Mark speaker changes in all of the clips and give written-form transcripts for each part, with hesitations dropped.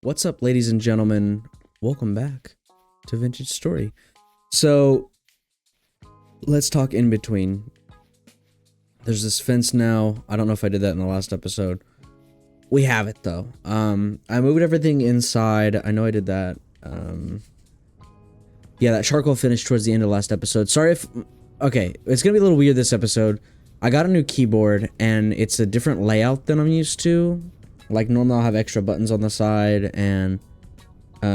Speaker 1: What's up, ladies and gentlemen? Welcome back to Vintage Story. So, let's talk in between. There's this fence now. I don't know if I did that in the last episode. We have it, though. I moved everything inside. I know I did that. Yeah, that charcoal finished towards the end of the last episode. Sorry if... Okay, it's gonna be a little weird this episode. I got a new keyboard, and it's a different layout than I'm used to. Like, normally I'll have extra buttons on the side, and, you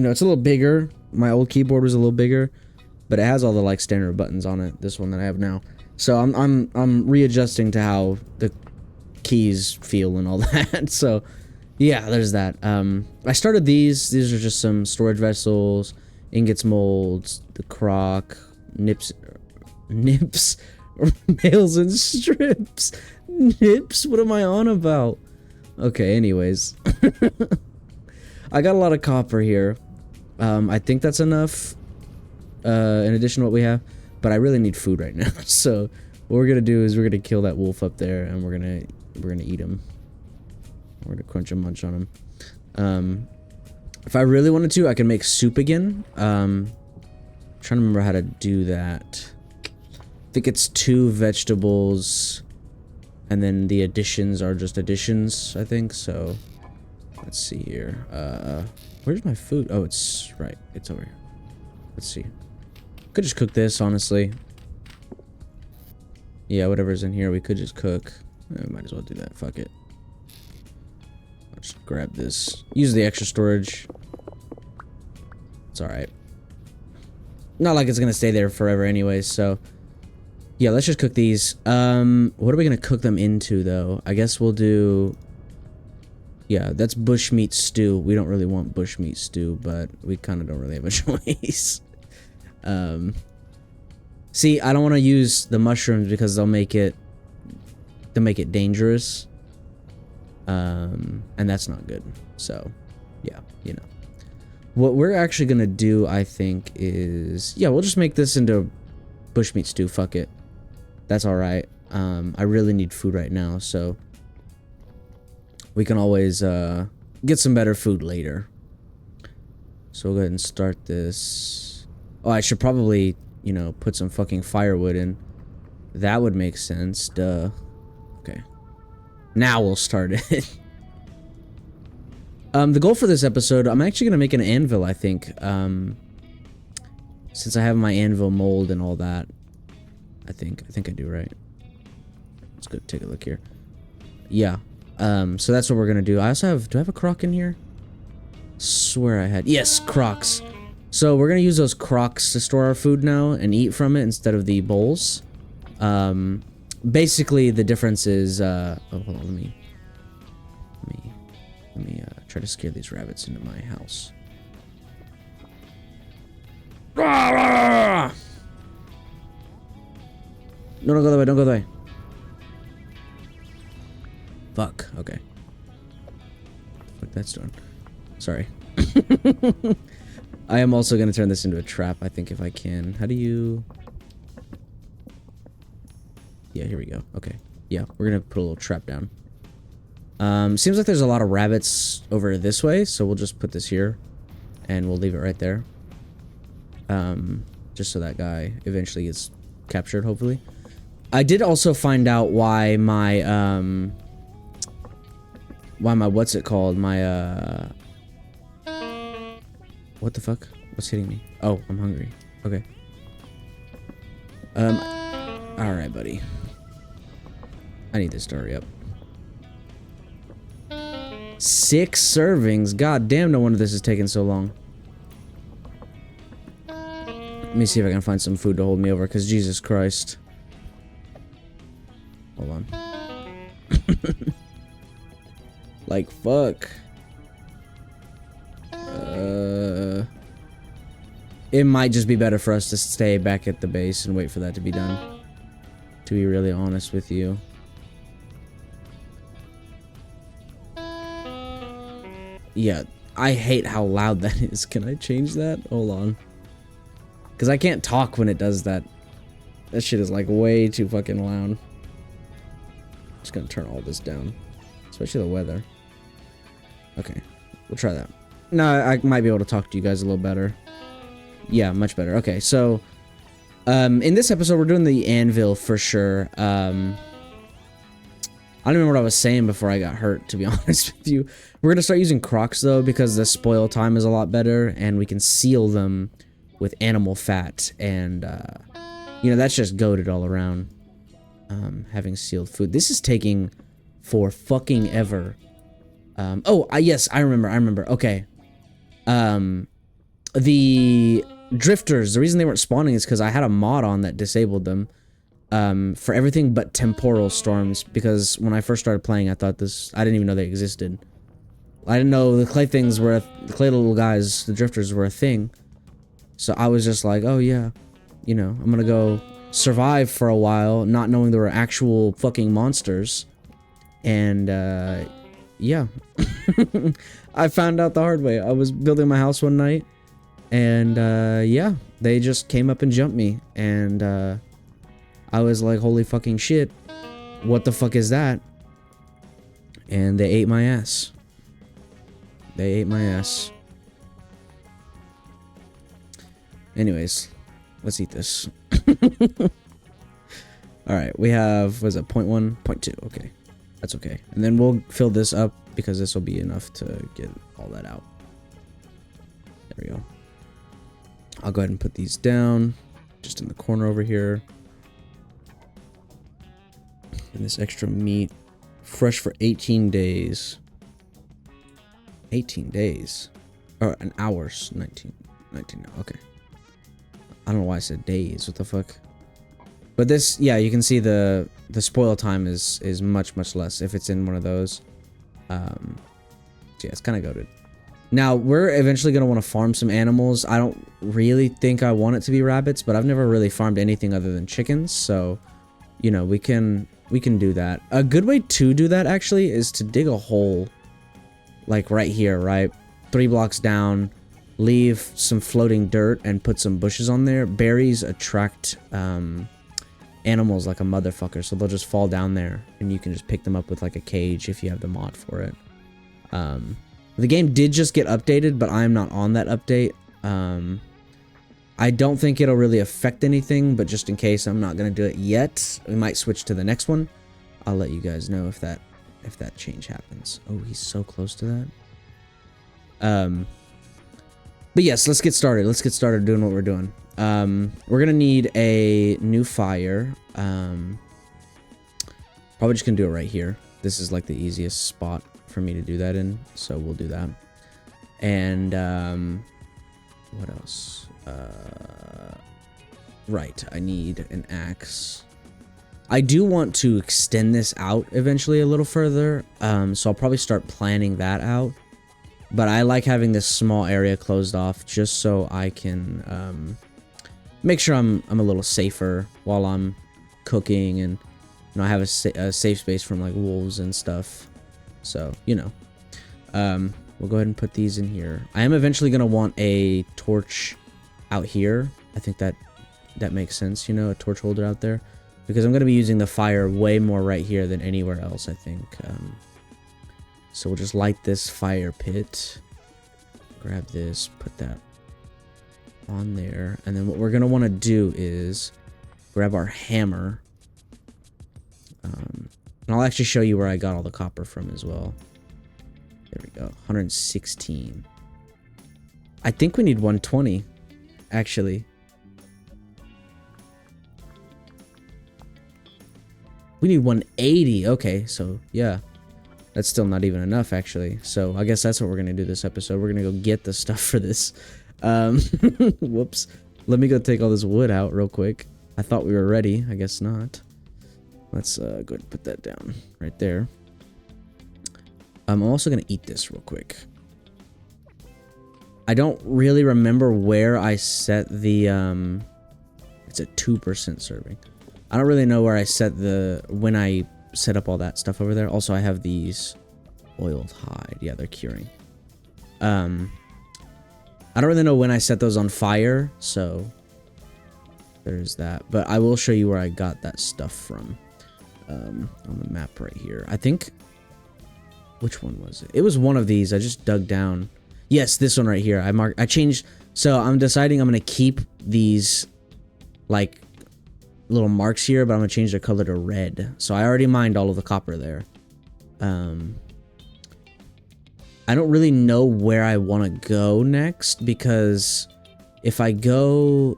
Speaker 1: know, it's a little bigger. My old keyboard was a little bigger, but it has all the, like, standard buttons on it, this one that I have now. So I'm readjusting to how the keys feel and all that, so, yeah, there's that. I started these are just some storage vessels, ingots, molds, the crock, nips, nails and strips. Nips? What am I on about? Okay, anyways. I got a lot of copper here. I think that's enough, in addition to what we have, but I really need food right now. So what we're gonna do is we're gonna kill that wolf up there, and we're gonna eat him. We're gonna crunch and munch on him. If I really wanted to, I can make soup again. Trying to remember how to do that. I think it's 2 vegetables, and then the additions are just additions, I think. So let's see here. Where's my food? Oh, it's right, it's over here. Let's see. Could just cook this, honestly. Yeah, whatever's in here we could just cook. Might as well do that. Fuck it. I'll just grab this, use the extra storage. It's all right, not like it's gonna stay there forever anyways. So yeah, let's just cook these. What are we gonna cook them into, though? I guess we'll do... Yeah, that's bushmeat stew. We don't really want bushmeat stew, but we kind of don't really have a choice. See, I don't want to use the mushrooms because they'll make it dangerous. And that's not good. So, yeah, you know. What we're actually gonna do, I think, is... Yeah, we'll just make this into bushmeat stew. Fuck it. That's alright. I really need food right now, so we can always get some better food later. So we'll go ahead and start this. Oh, I should probably, you know, put some fucking firewood in. That would make sense. Duh. Okay. Now we'll start it. The goal for this episode, I'm actually gonna make an anvil, I think. Since I have my anvil mold and all that. I think I do, right? Let's go take a look here. Yeah. So that's what we're gonna do. I also have... Do I have a crock in here? Swear I had... Yes, crocks. So we're gonna use those crocks to store our food now and eat from it instead of the bowls. Basically the difference is... Oh, hold on, let me try to scare these rabbits into my house. No, don't go that way, don't go that way. Fuck, okay. Fuck, that's done. Sorry. I am also gonna turn this into a trap, I think, if I can. How do you... Yeah, here we go. Okay. Yeah, we're gonna put a little trap down. Seems like there's a lot of rabbits over this way, so we'll just put this here. And we'll leave it right there. Just so that guy eventually gets captured, hopefully. I did also find out why my, what's it called? My, what the fuck? What's hitting me? Oh, I'm hungry. Okay. Alright, buddy. I need this to hurry up. 6 servings? God damn, no wonder this is taking so long. Let me see if I can find some food to hold me over, because Jesus Christ. Hold on. Like, fuck. It might just be better for us to stay back at the base and wait for that to be done. To be really honest with you. Yeah, I hate how loud that is. Can I change that? Hold on. Because I can't talk when it does that. That shit is like way too fucking loud. Just gonna turn all this down. Especially the weather. Okay, we'll try that. No, I might be able to talk to you guys a little better. Yeah, much better. Okay, so in this episode, we're doing the anvil for sure. I don't remember what I was saying before I got hurt, to be honest with you. We're gonna start using crocs though, because the spoil time is a lot better, and we can seal them with animal fat, and you know, that's just goated all around. Having sealed food. This is taking for fucking ever. Yes, I remember. Okay. The drifters, the reason they weren't spawning is because I had a mod on that disabled them for everything but temporal storms, because when I first started playing, I didn't even know they existed. I didn't know the clay things were, the clay little guys, the drifters were a thing. So I was just like, oh yeah, you know, I'm gonna go survive for a while, not knowing there were actual fucking monsters. And, yeah. I found out the hard way. I was building my house one night, and, yeah, they just came up and jumped me, and, I was like, holy fucking shit, what the fuck is that? And they ate my ass. They ate my ass. Anyways, let's eat this. Alright, we have, what is it, 0.1, 0.2, okay. That's okay. And then we'll fill this up, because this will be enough to get all that out. There we go. I'll go ahead and put these down, just in the corner over here. And this extra meat, fresh for 18 days. 18 days? Or an hours, 19 okay. I don't know why I said days, what the fuck? But this, yeah, you can see the spoil time is much less if it's in one of those. So yeah, it's kind of goated. Now, we're eventually going to want to farm some animals. I don't really think I want it to be rabbits, but I've never really farmed anything other than chickens, so, you know, we can do that. A good way to do that, actually, is to dig a hole, like right here, right? 3 blocks down, leave some floating dirt, and put some bushes on there. Berries attract, animals like a motherfucker, so they'll just fall down there, and you can just pick them up with like a cage if you have the mod for it. The game did just get updated, but I'm not on that update. I don't think it'll really affect anything, but just in case, I'm not gonna do it yet. We might switch to the next one. I'll let you guys know if that change happens. Oh, he's so close to that. But yes, let's get started. Let's get started doing what we're doing. We're gonna need a new fire. Probably just gonna do it right here. This is like the easiest spot for me to do that in, so we'll do that. And what else? Right, I need an axe. I do want to extend this out eventually a little further, so I'll probably start planning that out. But I like having this small area closed off just so I can make sure I'm a little safer while I'm cooking, and you know, I have a safe space from like wolves and stuff. So, you know, we'll go ahead and put these in here. I am eventually going to want a torch out here. I think that makes sense, you know, a torch holder out there, because I'm going to be using the fire way more right here than anywhere else, I think. So we'll just light this fire pit, grab this, put that on there, and then what we're going to want to do is grab our hammer. And I'll actually show you where I got all the copper from as well. There we go, 116. I think we need 120, actually. We need 180, okay, so yeah. That's still not even enough, actually. So I guess that's what we're going to do this episode. We're going to go get the stuff for this. Whoops. Let me go take all this wood out real quick. I thought we were ready. I guess not. Let's go ahead and put that down right there. I'm also going to eat this real quick. I don't really remember where I set the... It's a 2% serving. I don't really know where I set the... When I set up all that stuff over there. Also, I have these oiled hide. Yeah, they're curing. I don't really know when I set those on fire, so there's that. But I will show you where I got that stuff from on the map right here. I think Which one was it? It was one of these. I just dug down. Yes, this one right here. I changed. So I'm deciding I'm going to keep these like little marks here, but I'm going to change the color to red. So I already mined all of the copper there. I don't really know where I want to go next, because if I go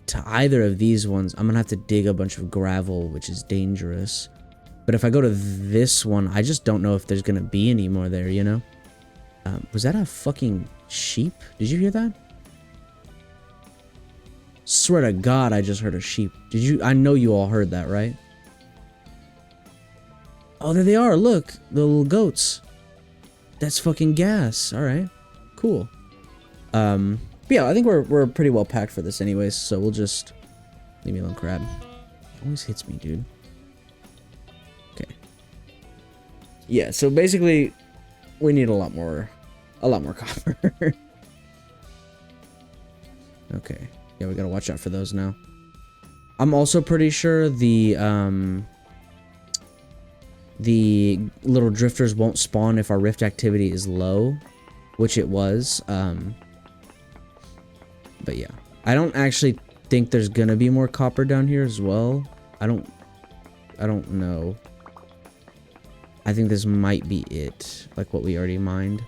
Speaker 1: to either of these ones, I'm going to have to dig a bunch of gravel, which is dangerous. But if I go to this one, I just don't know if there's going to be any more there, you know? Was that a fucking sheep? Did you hear that? Swear to God, I just heard a sheep. Did you? I know you all heard that, right? Oh, there they are. Look, the little goats. That's fucking gas. All right, cool. But yeah, I think we're pretty well packed for this, anyways. So we'll just leave me alone, crab. Always hits me, dude. Okay. Yeah. So basically, we need a lot more copper. Okay. Yeah, we gotta watch out for those now. I'm also pretty sure the little drifters won't spawn if our rift activity is low, which it was. But yeah, I don't actually think there's gonna be more copper down here as well. I don't know. I think this might be it, like what we already mined.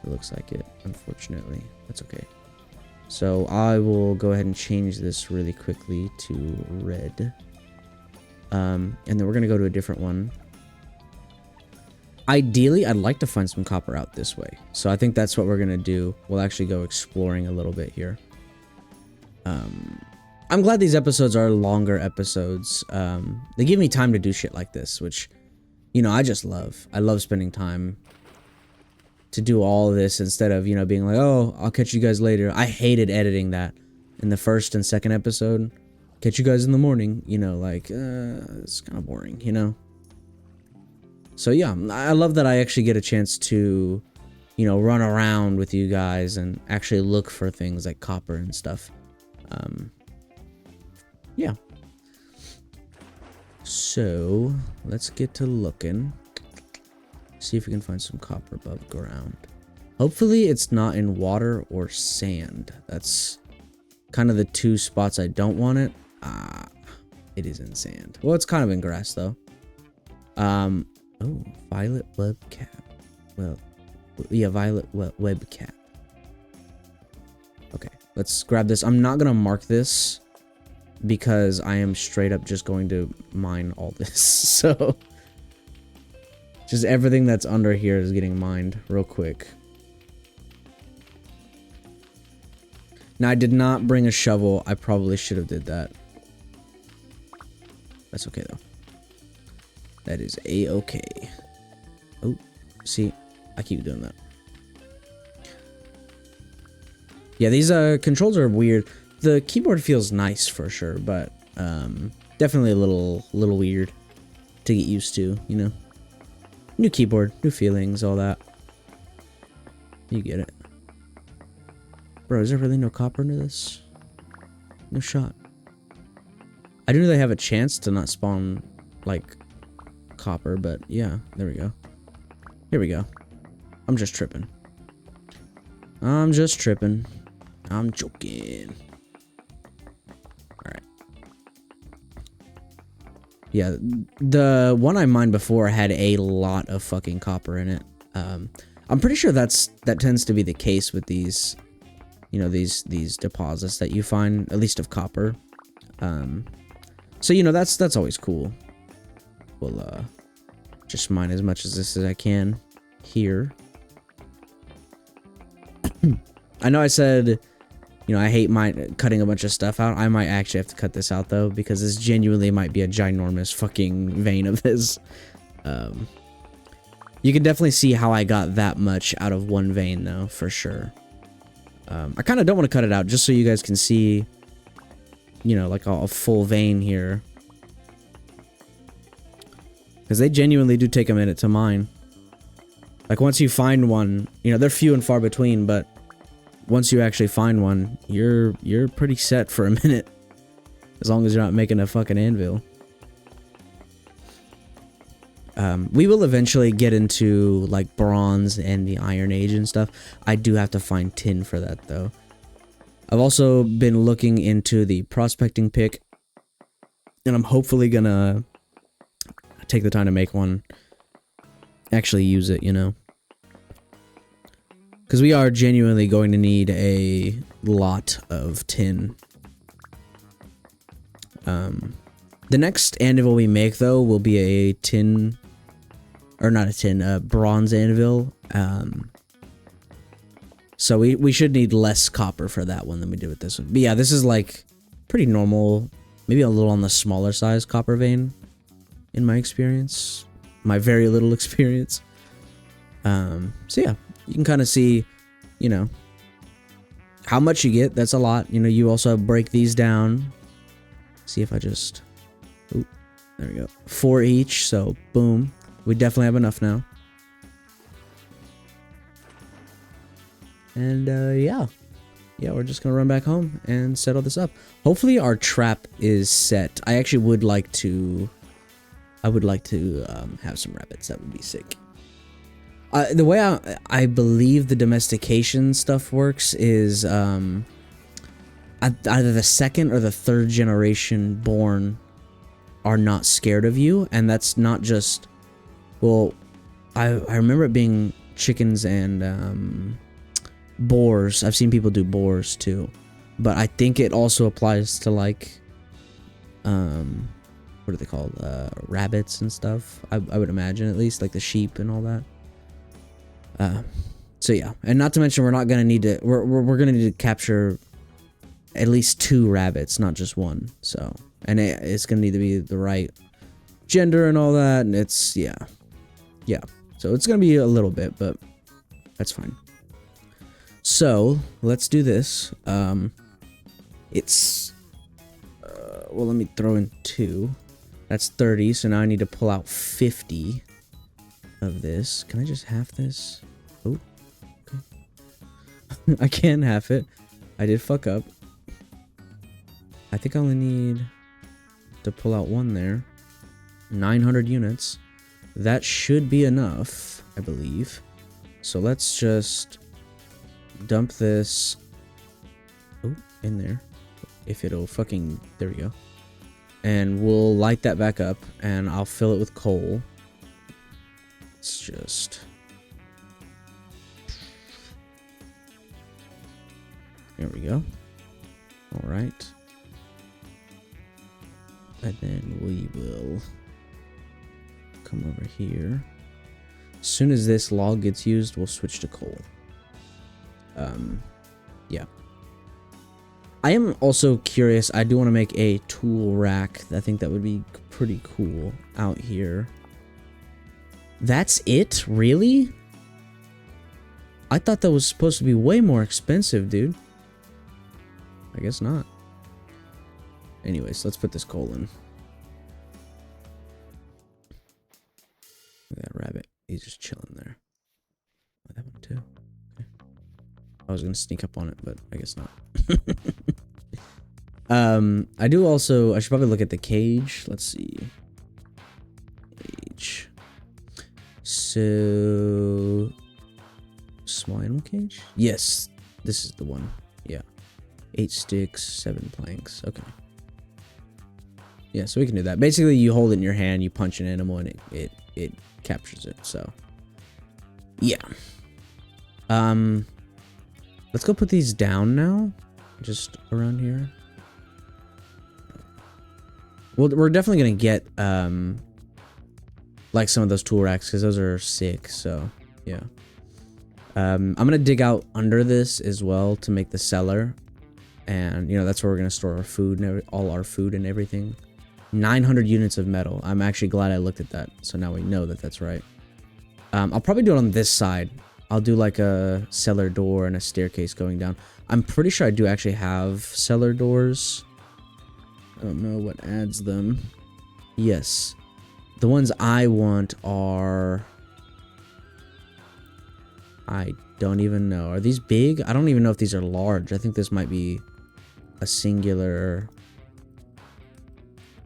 Speaker 1: It looks like it, unfortunately. That's okay. So I will go ahead and change this really quickly to red. And then we're gonna go to a different one. Ideally, I'd like to find some copper out this way. So I think that's what we're gonna do. We'll actually go exploring a little bit here. I'm glad these episodes are longer episodes. They give me time to do shit like this, which, you know, I just love. I love spending time to do all of this instead of, you know, being like, oh, I'll catch you guys later. I hated editing that in the first and second episode. Catch you guys in the morning, you know, like, it's kind of boring, you know? So yeah, I love that I actually get a chance to, you know, run around with you guys and actually look for things like copper and stuff. Yeah. So, let's get to looking. See if we can find some copper above ground. Hopefully it's not in water or sand. That's kind of the two spots I don't want it. It is in sand. Well, it's kind of in grass though. Oh, violet web cap. Well, yeah, violet web cap. Okay, let's grab this. I'm not gonna mark this because I am straight up just going to mine all this. So just everything that's under here is getting mined real quick. Now, I did not bring a shovel. I probably should have did that. That's okay, though. That is a-okay. Oh, see? I keep doing that. Yeah, these controls are weird. The keyboard feels nice for sure, but definitely a little weird to get used to, you know? New keyboard, new feelings, all that. You get it. Bro, is there really no copper into this? No shot. I didn't really have a chance to not spawn, like, copper, but yeah, there we go. Here we go. I'm just tripping. I'm just tripping. I'm joking. Alright. Yeah, the one I mined before had a lot of fucking copper in it. I'm pretty sure that tends to be the case with these, you know, these deposits that you find, at least of copper. So, you know, that's always cool. We'll just mine as much of this as I can here. I know I said, you know, I hate cutting a bunch of stuff out. I might actually have to cut this out, though, because this genuinely might be a ginormous fucking vein of this. You can definitely see how I got that much out of one vein, though, for sure. I kind of don't want to cut it out, just so you guys can see, you know, like a full vein here. Because they genuinely do take a minute to mine. Like, once you find one, you know, they're few and far between, but once you actually find one, you're pretty set for a minute. As long as you're not making a fucking anvil. We will eventually get into like bronze and the Iron Age and stuff. I do have to find tin for that though. I've also been looking into the prospecting pick, and I'm hopefully gonna take the time to make one. Actually use it, you know. Because we are genuinely going to need a lot of tin. The next anvil we make, though, will be a tin... Or not a tin, a bronze anvil. So we should need less copper for that one than we did with this one. But yeah, this is like pretty normal. Maybe a little on the smaller size copper vein, in my experience. My very little experience. So yeah, you can kind of see, you know, how much you get. That's a lot. You know, you also break these down. See if I just... Ooh, there we go. 4 each, so boom. We definitely have enough now. And yeah. Yeah, we're just gonna run back home and set all this up. Hopefully our trap is set. I actually would like to... have some rabbits. That would be sick. The way I believe the domestication stuff works is either the second or the third generation born are not scared of you, and that's not just... Well, I remember it being chickens and boars. I've seen people do boars too, but I think it also applies to like what are they called? Rabbits and stuff. I would imagine, at least, like the sheep and all that. So yeah, and not to mention we're not gonna need to. We're gonna need to capture at least 2 rabbits, not just 1. So, and it's gonna need to be the right gender and all that, and it's yeah. So it's gonna be a little bit, but that's fine. So let's do this. It's well, let me throw in 2. That's 30. So now I need to pull out 50 of this. Can I just half this? Oh, okay. I can half it. I did fuck up. I think I only need to pull out 1 there. 900 units. That should be enough, I believe. So let's just dump this in there. If it'll fucking... There we go. And we'll light that back up, and I'll fill it with coal. Let's just... There we go. Alright. And then we will come over here. As soon as this log gets used, we'll switch to coal. Yeah. I am also curious. I do want to make a tool rack. I think that would be pretty cool out here. That's it? Really? I thought that was supposed to be way more expensive, dude. I guess not. Anyways, let's put this coal in. Look at that rabbit. He's just chilling there. Oh, that one too. Okay. I was gonna sneak up on it, but I guess not. I do also... I should probably look at the cage. Let's see. Cage. So... Small animal cage? Yes. This is the one. Yeah. 8 sticks, 7 planks. Okay. Yeah, so we can do that. Basically, you hold it in your hand, you punch an animal, and it captures it, so... Yeah. Let's go put these down now. Just around here. Well, we're definitely gonna get, like some of those tool racks, because those are sick, so, yeah. I'm gonna dig out under this as well to make the cellar. And, you know, that's where we're gonna store our food and all our food and everything. 900 units of metal. I'm actually glad I looked at that, so now we know that that's right. I'll probably do it on this side. I'll do like a cellar door and a staircase going down. I'm pretty sure I do actually have cellar doors. I don't know what adds them. Yes. The ones I want are... I don't even know. Are these big? I don't even know if these are large. I think this might be a singular...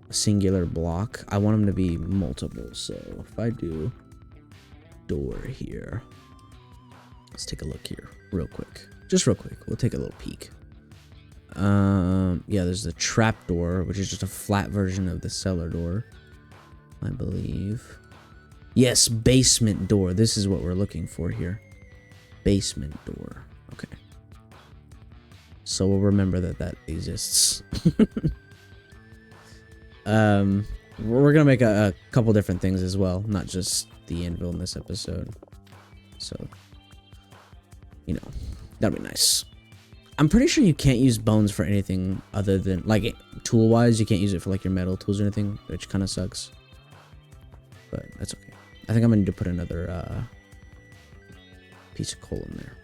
Speaker 1: a singular block. I want them to be multiple. So if I do door here, let's take a look here real quick. Just real quick. We'll take a little peek. Yeah, there's the trap door, which is just a flat version of the cellar door, I believe. Yes, basement door. This is what we're looking for here. Basement door. Okay. So we'll remember that that exists. We're gonna make a couple different things as well, not just the anvil in this episode. So, you know, that'll be nice. I'm pretty sure you can't use bones for anything other than, like, tool-wise, you can't use it for, like, your metal tools or anything, which kind of sucks. But that's okay. I think I'm gonna need to put another, piece of coal in there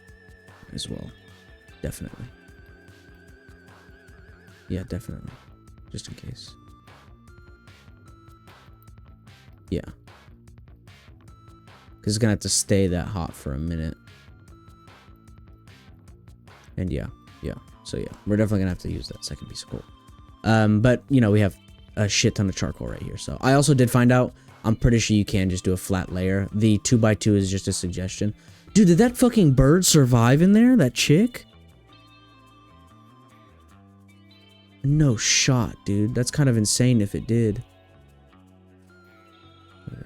Speaker 1: as well. Definitely. Yeah, definitely. Just in case. Yeah. Because it's gonna have to stay that hot for a minute. And yeah. So yeah, we're definitely gonna have to use that second piece of coal. But you know, we have a shit ton of charcoal right here. So I also did find out, I'm pretty sure you can just do a flat layer. The 2x2 is just a suggestion. Dude, did that fucking bird survive in there? That chick? No shot, dude. That's kind of insane if it did.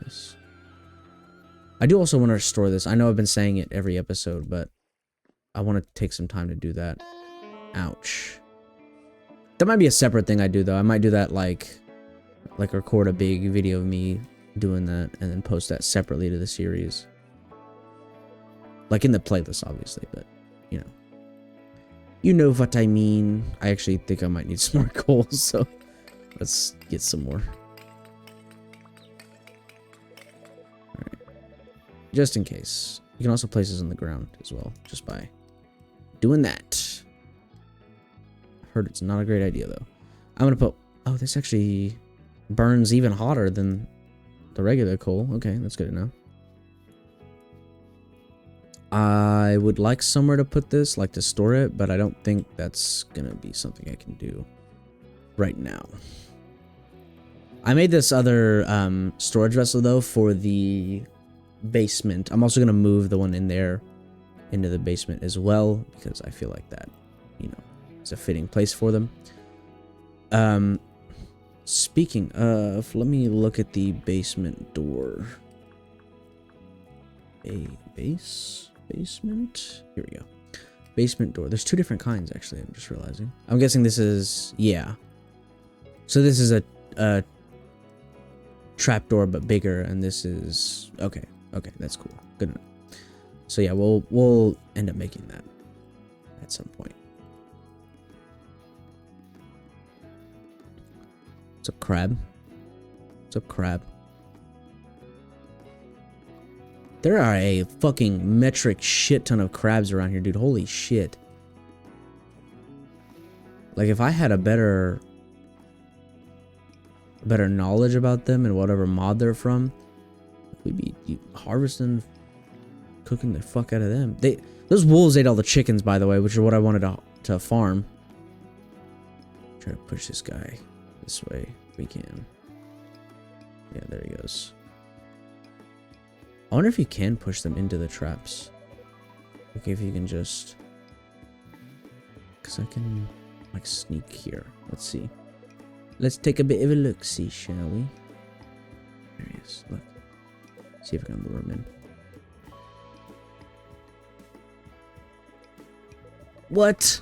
Speaker 1: Yes. I do also want to restore this. I know I've been saying it every episode, but I want to take some time to do that. Ouch. That might be a separate thing I do, though. I might do that, like record a big video of me doing that and then post that separately to the series. Like in the playlist, obviously, but, you know. You know what I mean. I actually think I might need some more coal, so let's get some more. Alright. Just in case. You can also place this on the ground as well, just by doing that. Heard it's not a great idea, though. I'm gonna put... Oh, this actually burns even hotter than the regular coal. Okay, that's good to know. I would like somewhere to put this, like to store it, but I don't think that's gonna be something I can do right now. I made this other storage vessel, though, for the basement. I'm also gonna move the one in there into the basement as well, because I feel like that, you know, is a fitting place for them. Speaking of, let me look at the basement door. A basement? Here we go. Basement door. There's two different kinds, actually, I'm just realizing. I'm guessing this is, yeah. So this is a trapdoor, but bigger, and this is, okay, that's cool. Good enough. So yeah, we'll end up making that at some point. What's up, crab? What's up, crab? There are a fucking metric shit ton of crabs around here, dude. Holy shit. Like, if I had a better knowledge about them and whatever mod they're from, we'd be harvesting, cooking the fuck out of them. Those wolves ate all the chickens, by the way, which is what I wanted to farm. Try to push this guy this way if we can. Yeah, there he goes. I wonder if you can push them into the traps. Okay, if you can just... Because I can, like, sneak here. Let's see. Let's take a bit of a look-see, shall we? There he is. Look. See if I can lure him in. What?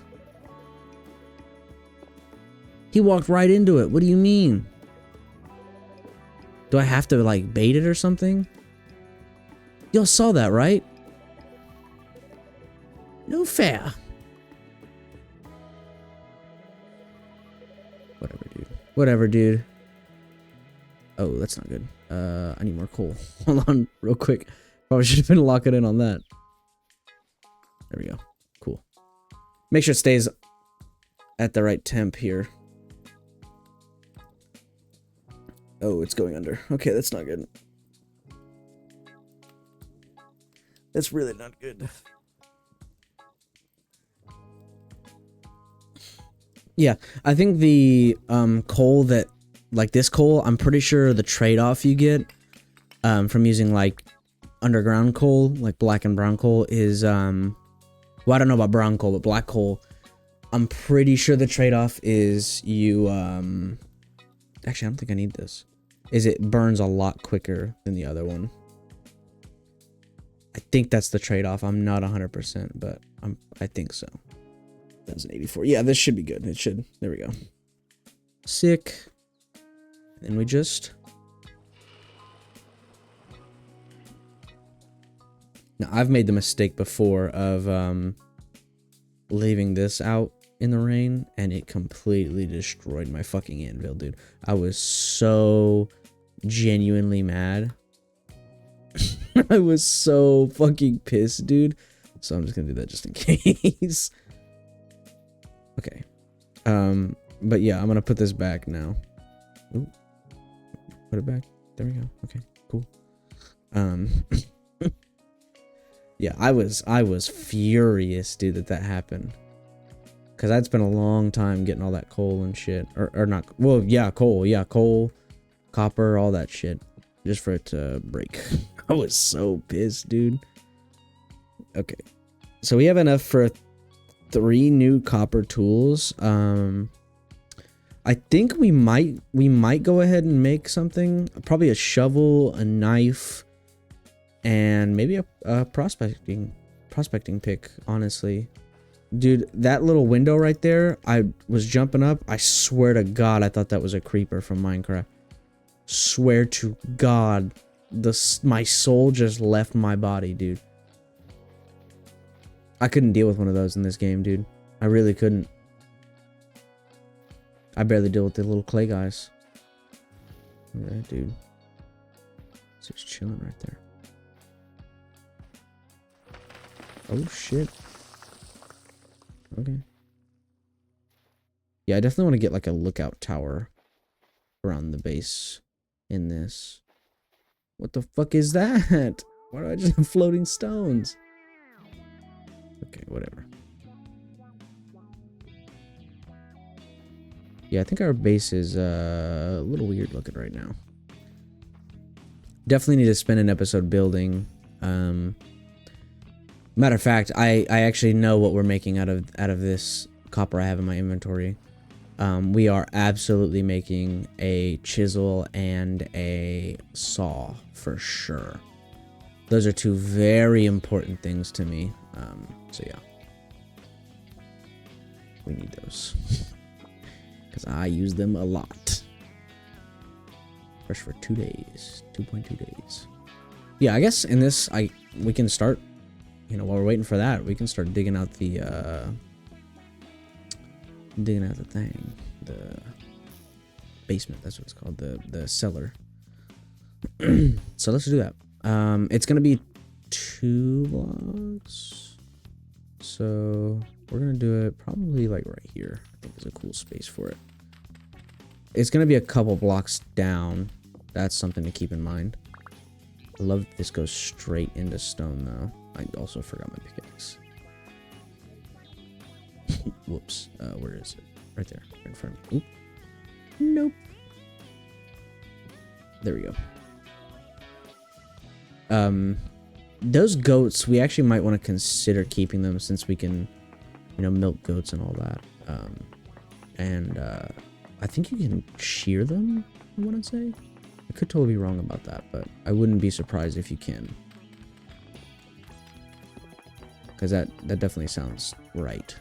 Speaker 1: He walked right into it. What do you mean? Do I have to, like, bait it or something? Y'all saw that, right? No fair. Whatever, dude. Whatever, dude. Oh, that's not good. I need more coal. Hold on, real quick. Probably should have been locking in on that. There we go. Cool. Make sure it stays at the right temp here. Oh, it's going under. Okay, that's not good. That's really not good. Yeah, I think the coal that like this coal, I'm pretty sure the trade-off you get from using like underground coal, like black and brown coal, is well, I don't know about brown coal, but black coal, I'm pretty sure the trade-off is you actually I don't think I need this, is it burns a lot quicker than the other one. I think that's the trade-off. I'm not 100%, but I think so. 1084. Yeah, this should be good. It should. There we go. Sick. And we just... Now, I've made the mistake before of leaving this out in the rain, and it completely destroyed my fucking anvil, dude. I was so genuinely mad. I was so fucking pissed, dude. So I'm just gonna do that just in case. Okay. But yeah, I'm gonna put this back now. Ooh. Put it back. There we go. Okay, cool. Yeah, I was furious, dude, that happened. Cause I'd spent a long time getting all that coal and shit. Or not, well, yeah, coal. Yeah, coal, copper, all that shit. Just for it to break. I was so pissed, dude. Okay. So we have enough for 3 new copper tools. I think we might go ahead and make something. Probably a shovel, a knife, and maybe a prospecting pick, honestly. Dude, that little window right there, I was jumping up. I swear to God, I thought that was a creeper from Minecraft. Swear to God, my soul just left my body, dude. I couldn't deal with one of those in this game, dude. I really couldn't. I barely deal with the little clay guys. Yeah, dude. It's just chilling right there. Oh, shit. Okay. Yeah, I definitely want to get like a lookout tower around the base in this. What the fuck is that? Why do I just have floating stones? Okay, whatever. Yeah, I think our base is a little weird looking right now. Definitely need to spend an episode building. Matter of fact, I actually know what we're making out of this copper I have in my inventory. We are absolutely making a chisel and a saw for sure. Those are 2 very important things to me. So yeah, we need those because I use them a lot. Fresh for 2 days, 2.2 days. Yeah, I guess in this we can start. You know, while we're waiting for that, we can start digging out the thing, the basement. That's what it's called, the cellar. So let's do that. It's gonna be 2 blocks, so we're gonna do it probably like right here. I think is a cool space for it. It's gonna be a couple blocks down. That's something to keep in mind. I love that this goes straight into stone though. I also forgot my pickaxe. Whoops. Where is it? Right there. Right in front of me. Oop. Nope. There we go. Those goats, we actually might want to consider keeping them since we can, you know, milk goats and all that. I think you can shear them, I want to say. I could totally be wrong about that, but I wouldn't be surprised if you can. Because that definitely sounds right.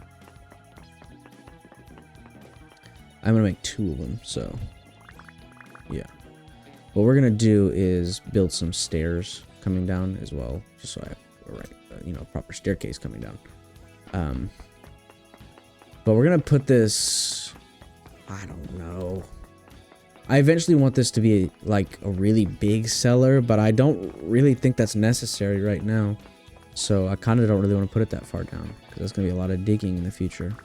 Speaker 1: I'm going to make 2 of them, so yeah. What we're going to do is build some stairs coming down as well, just so I have a proper staircase coming down. But we're going to put this, I don't know. I eventually want this to be like a really big cellar, but I don't really think that's necessary right now. So I kind of don't really want to put it that far down because there's going to be a lot of digging in the future.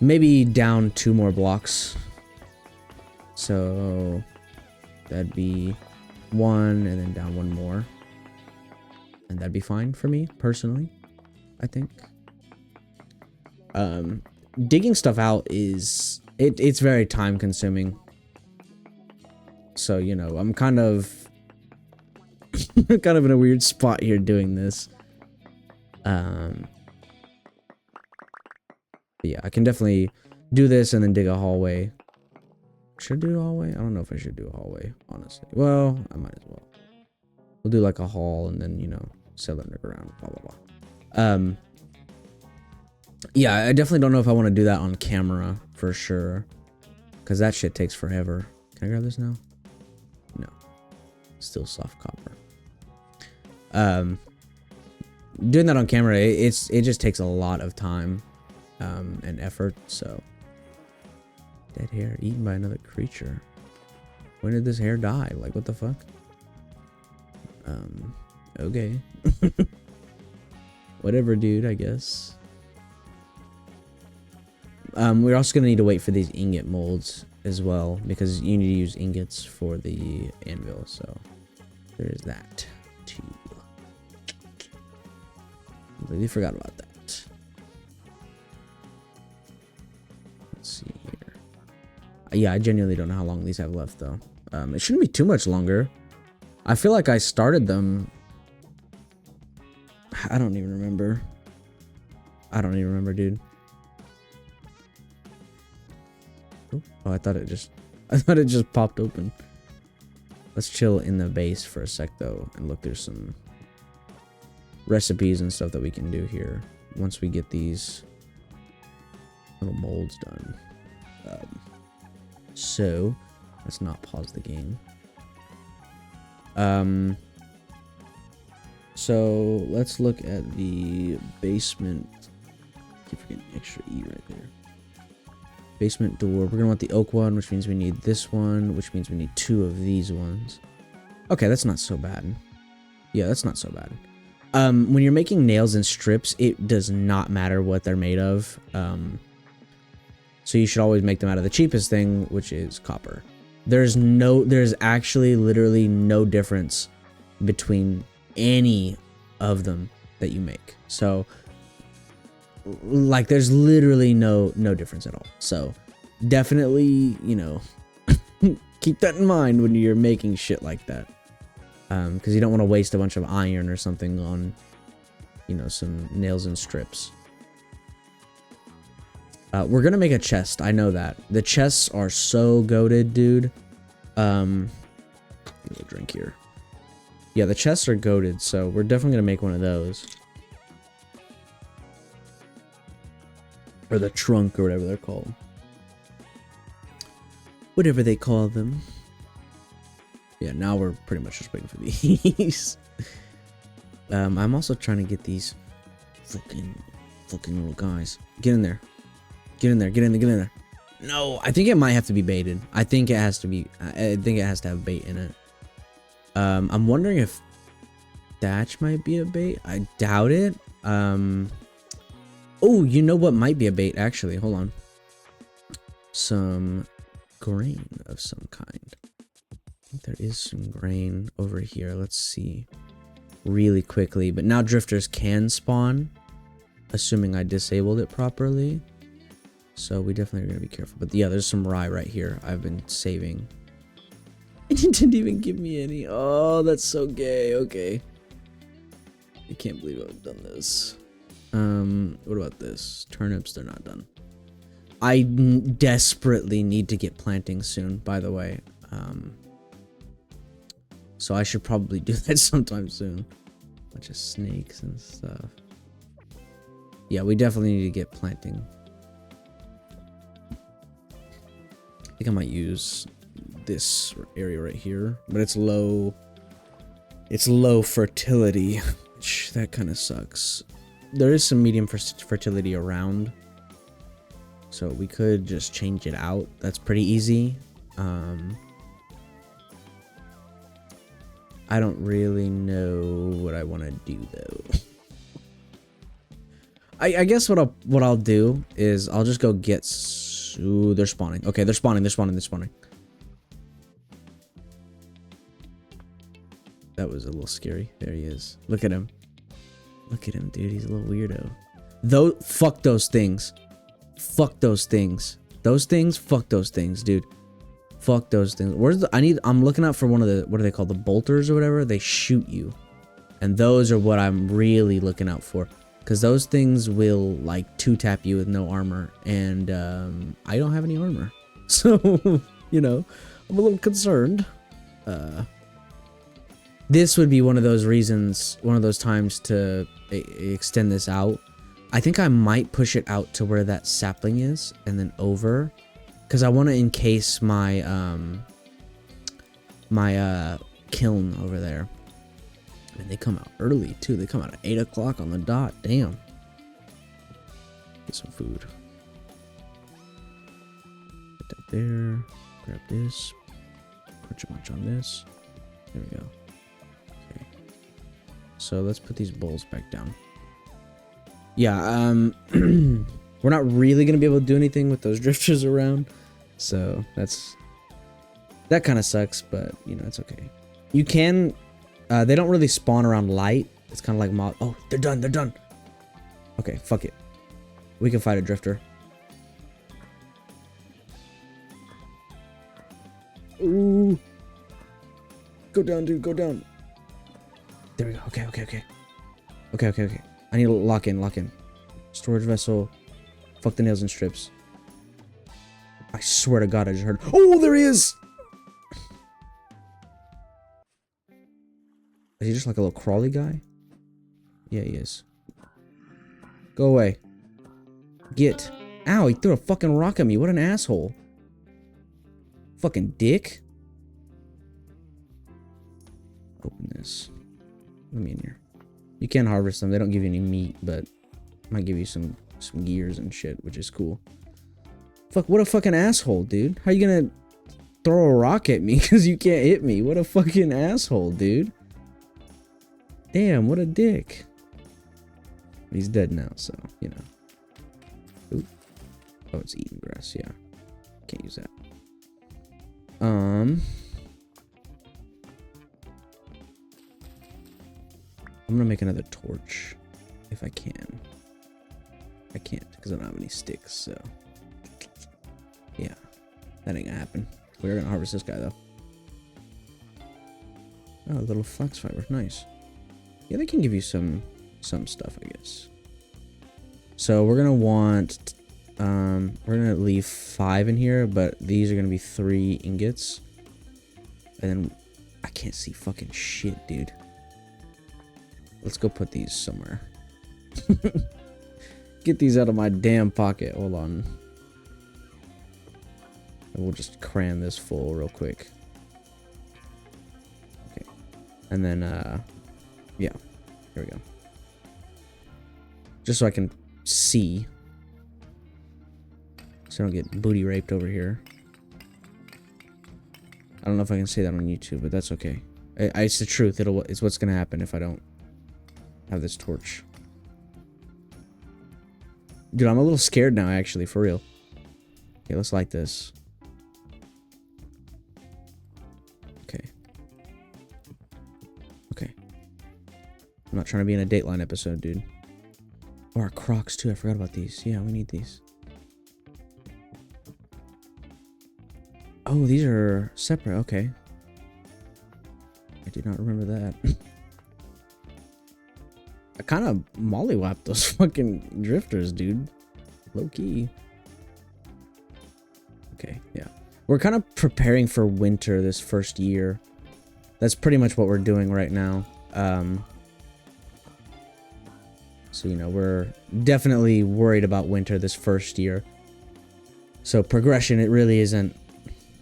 Speaker 1: Maybe down 2 more blocks. So that'd be 1 and then down 1 more. And that'd be fine for me personally, I think. Digging stuff out is It's very time consuming. So, you know, I'm kind of kind of in a weird spot here doing this. But yeah, I can definitely do this and then dig a hallway. Should I do a hallway? I don't know if I should do a hallway, honestly. Well, I might as well. We'll do like a hall and then, you know, sell underground, blah, blah, blah. Yeah, I definitely don't know if I want to do that on camera for sure. Because that shit takes forever. Can I grab this now? No. Still soft copper. Doing that on camera, it just takes a lot of time and effort, so. Dead hare eaten by another creature. When did this hare die? Like, what the fuck? Okay. Whatever, dude, I guess. We're also gonna need to wait for these ingot molds as well, because you need to use ingots for the anvil, so there's that too. Completely forgot about that. Let's see here. Yeah, I genuinely don't know how long these have left, though. It shouldn't be too much longer. I feel like I started them. I don't even remember. I don't even remember, dude. Oh, I thought it just popped open. Let's chill in the base for a sec, though, and look. There's some recipes and stuff that we can do here once we get these little molds done. So let's not pause the game. So let's look at the basement. Keep forgetting extra E right there. Basement door. We're gonna want the oak one, which means we need this one, which means we need 2 of these ones. Okay, that's not so bad. Yeah, that's not so bad. When you're making nails and strips, it does not matter what they're made of. So you should always make them out of the cheapest thing, which is copper. There's actually literally no difference between any of them that you make. So like there's literally no difference at all. So definitely, you know, keep that in mind when you're making shit like that. Because you don't want to waste a bunch of iron or something on, you know, some nails and strips. We're gonna make a chest. I know that. The chests are so goated, dude. A little drink here. Yeah, the chests are goated, so we're definitely gonna make one of those. Or the trunk, or whatever they're called. Whatever they call them. Yeah, now we're pretty much just waiting for these. I'm also trying to get these fucking little guys. Get in there. Get in there. Get in there. Get in there. No, I think it might have to be baited. I think it has to be. I think it has to have bait in it. I'm wondering if thatch might be a bait. I doubt it. Oh, you know what might be a bait, actually. Hold on. Some grain of some kind. I think there is some grain over here. Let's see. Really quickly. But now drifters can spawn. Assuming I disabled it properly. So we definitely are going to be careful. But yeah, there's some rye right here. I've been saving. And it didn't even give me any. Oh, that's so gay. Okay. I can't believe I've done this. What about this? Turnips, they're not done. I desperately need to get planting soon, by the way. So I should probably do that sometime soon. Bunch of snakes and stuff. Yeah, we definitely need to get planting. I think I might use this area right here, but it's low fertility, which that kind of sucks. There is some medium fertility around, so we could just change it out. That's pretty easy. I don't really know what I want to do though. I guess what I'll do is I'll just go get. Ooh, they're spawning. Okay, they're spawning. That was a little scary. There he is. Look at him. Look at him, dude. He's a little weirdo. Fuck those things. Fuck those things. Those things, fuck those things, dude. Fuck those things. Where's the, I'm looking out for one of the, what are they called? The bolters or whatever? They shoot you. And those are what I'm really looking out for. Because those things will, like, two-tap you with no armor. And, I don't have any armor. So, you know, I'm a little concerned. This would be one of those reasons, one of those times to extend this out. I think I might push it out to where that sapling is, and then over. Because I want to encase my, kiln over there. And they come out early, too. They come out at 8 o'clock on the dot. Damn. Get some food. Put that there. Grab this. Put a bunch on this. There we go. Okay. So let's put these bowls back down. Yeah, we're not really going to be able to do anything with those drifters around. So that kind of sucks, but, you know, it's okay. You can, they don't really spawn around light. It's kind of like mob. Oh, they're done. They're done. Okay, fuck it. We can fight a drifter. Ooh. Go down, dude. Go down. There we go. Okay, okay, okay. Okay, okay, okay. I need to lock in, lock in. Storage vessel. Fuck the nails and strips. I swear to God, I just heard. Oh, there he is! Is he just like a little crawly guy? Yeah, he is. Go away. Get. Ow, he threw a fucking rock at me. What an asshole. Fucking dick. Open this. Let me in here. You can harvest them. They don't give you any meat, but might give you some gears and shit, which is cool. Fuck, what a fucking asshole, dude. How you gonna throw a rock at me because you can't hit me? What a fucking asshole, dude. Damn, what a dick. He's dead now, so, you know. Ooh. Oh, it's eating grass, yeah. Can't use that. I'm gonna make another torch if I can. I can't because I don't have any sticks, so yeah, that ain't gonna happen. We're gonna harvest this guy though. Oh, a little flax fiber, nice. Yeah, they can give you some stuff, I guess. So we're gonna want, we're gonna leave 5 in here, but these are gonna be 3 ingots, and then I can't see fucking shit, dude. Let's go put these somewhere. Get these out of my damn pocket. Hold on. And we'll just cram this full real quick. Okay. And then, yeah. Here we go. Just so I can see. So I don't get booty raped over here. I don't know if I can say that on YouTube, but that's okay. It's the truth. It's what's gonna happen if I don't have this torch. Dude, I'm a little scared now, actually, for real. Okay, let's light this. Okay. Okay. I'm not trying to be in a Dateline episode, dude. Oh, our Crocs, too. I forgot about these. Yeah, we need these. Oh, these are separate. Okay. I did not remember that. I kind of mollywapped those fucking drifters, dude. Low key. Okay, yeah. We're kind of preparing for winter this first year. That's pretty much what we're doing right now. So, you know, we're definitely worried about winter this first year. So progression, it really isn't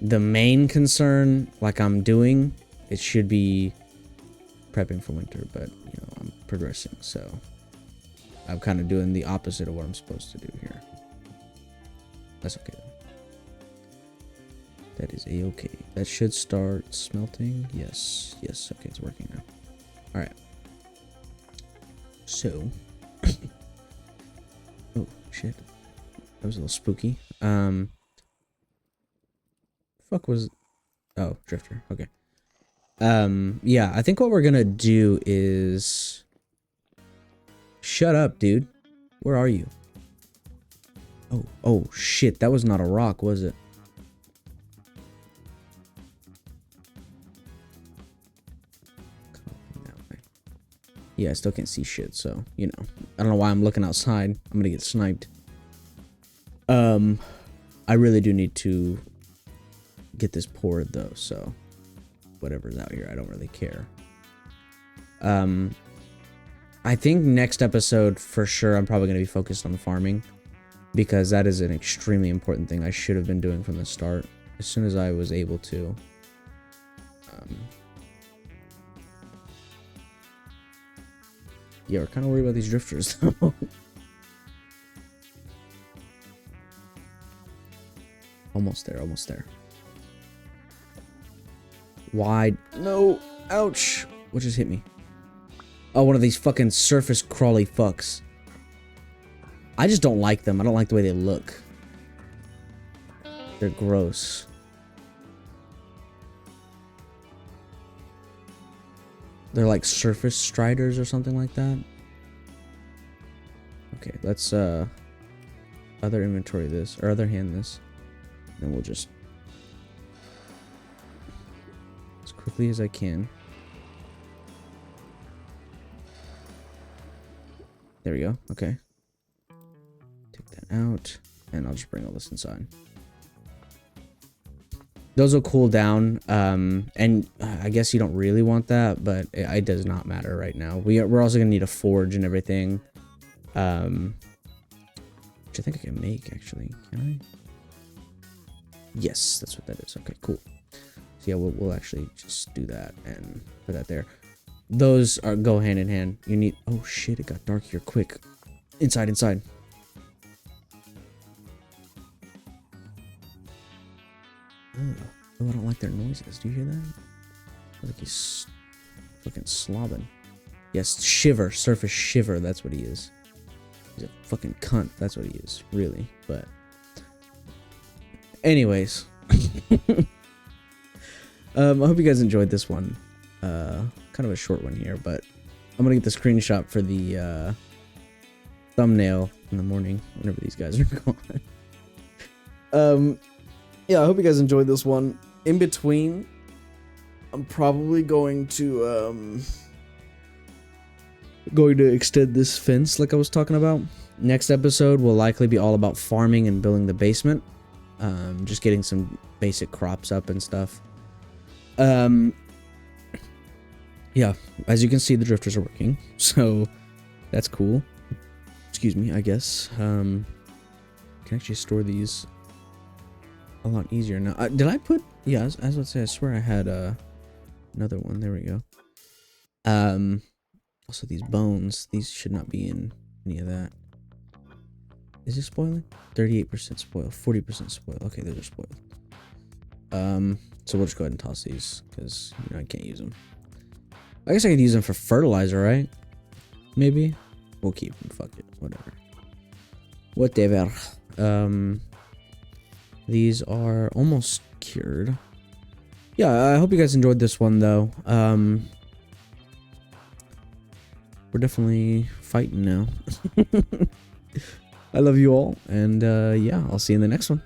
Speaker 1: the main concern like I'm doing. It should be prepping for winter, but, you know, I'm progressing, so I'm kind of doing the opposite of what I'm supposed to do here. That's okay, though. That is a-okay. That should start smelting. Yes. Yes, okay, it's working now. Alright. So. Oh, shit. That was a little spooky. Fuck was... Oh, drifter. Okay. Yeah, I think what we're gonna do is... Shut up, dude. Where are you? Oh, shit. That was not a rock, was it? Yeah, I still can't see shit, so, you know. I don't know why I'm looking outside. I'm gonna get sniped. I really do need to get this poured, though, so... whatever's out here, I don't really care. I think next episode, for sure, I'm probably gonna be focused on the farming. Because that is an extremely important thing I should have been doing from the start. As soon as I was able to. Yeah, we're kind of worried about these drifters, though. Almost there, almost there. Wide. No! Ouch! What just hit me? Oh, one of these fucking surface crawly fucks. I just don't like them. I don't like the way they look. They're gross. They're like surface striders or something like that. Okay, let's other inventory this, or other hand this. And we'll just as quickly as I can. There we go. Okay. Take that out, and I'll just bring all this inside. Those will cool down, and I guess you don't really want that, but it does not matter right now. We're also gonna need a forge and everything, which I think I can make actually. Can I? Yes, that's what that is. Okay, cool. So yeah, we'll actually just do that and put that there. Those go hand in hand. You need. Oh shit! It got dark here quick. Inside, inside. Oh, I don't like their noises. Do you hear that? Like he's fucking slobbing. Yes, shiver. Surface shiver. That's what he is. He's a fucking cunt. That's what he is. Really. But. Anyways. I hope you guys enjoyed this one. Kind of a short one here, but I'm gonna get the screenshot for the thumbnail in the morning whenever these guys are gone. Yeah, I hope you guys enjoyed this one. In between, I'm probably going to extend this fence like I was talking about. Next episode will likely be all about farming and building the basement. Just getting some basic crops up and stuff. Yeah, as you can see, the drifters are working, so that's cool. Excuse me, I guess. Can actually store these a lot easier now. Did I put? Yeah, as I would say, I swear I had another one. There we go. Also these bones. These should not be in any of that. Is it spoiling? 38% spoil, 40% spoil. Okay, those are spoiled. So we'll just go ahead and toss these because you know I can't use them. I guess I could use them for fertilizer, right? Maybe. We'll keep them. Fuck it. Whatever. Whatever. These are almost cured. Yeah, I hope you guys enjoyed this one, though. We're definitely fighting now. I love you all, and yeah, I'll see you in the next one.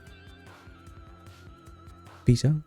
Speaker 1: Peace out.